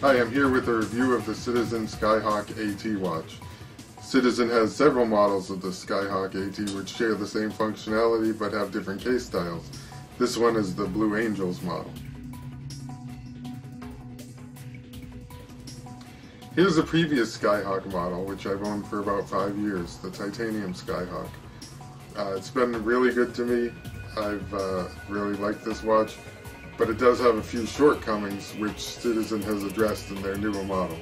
Hi, I'm here with a review of the Citizen Skyhawk AT watch. Citizen has several models of the Skyhawk AT which share the same functionality but have different case styles. This one is the Blue Angels model. Here's a previous Skyhawk model which I've owned for about 5 years, the Titanium Skyhawk. It's been really good to me. I've really liked this watch, but it does have a few shortcomings which Citizen has addressed in their newer model.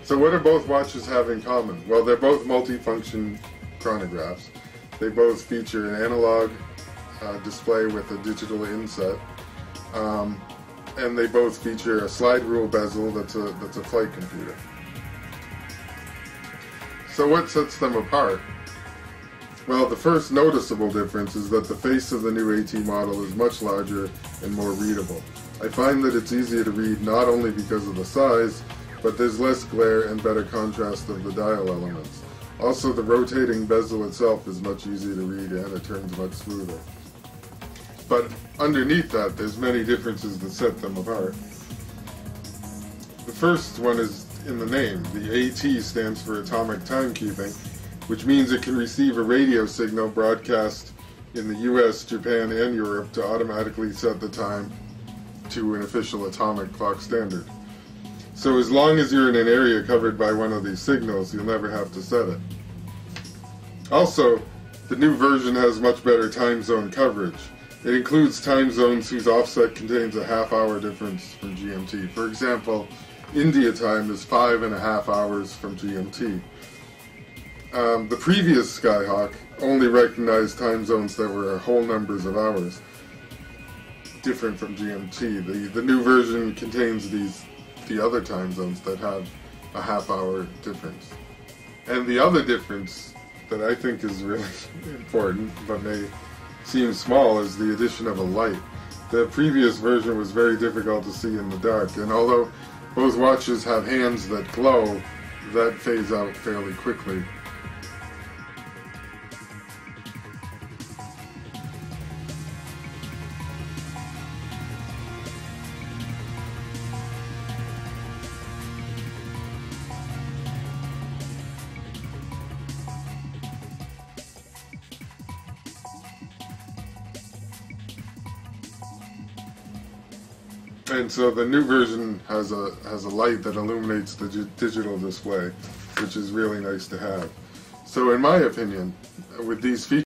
So what do both watches have in common? Well, they're both multi-function chronographs. They both feature an analog display with a digital inset, and they both feature a slide rule bezel that's a flight computer. So what sets them apart? Well, the first noticeable difference is that the face of the new AT model is much larger and more readable. I find that it's easier to read not only because of the size, but there's less glare and better contrast of the dial elements. Also, the rotating bezel itself is much easier to read and it turns much smoother. But underneath that, there's many differences that set them apart. The first one is in the name. The AT stands for Atomic Timekeeping, which means it can receive a radio signal broadcast in the US, Japan, and Europe to automatically set the time to an official atomic clock standard. So as long as you're in an area covered by one of these signals, you'll never have to set it. Also, the new version has much better time zone coverage. It includes time zones whose offset contains a half-hour difference from GMT. For example, India time is 5.5 hours from GMT. The previous Skyhawk only recognized time zones that were whole numbers of hours, different from GMT. The new version contains the other time zones that have a half-hour difference. And the other difference that I think is really important, but may seem small, is the addition of a light. The previous version was very difficult to see in the dark, and although both watches have hands that glow, that fades out fairly quickly. And so the new version has a light that illuminates the digital display, which is really nice to have. So in my opinion, with these features,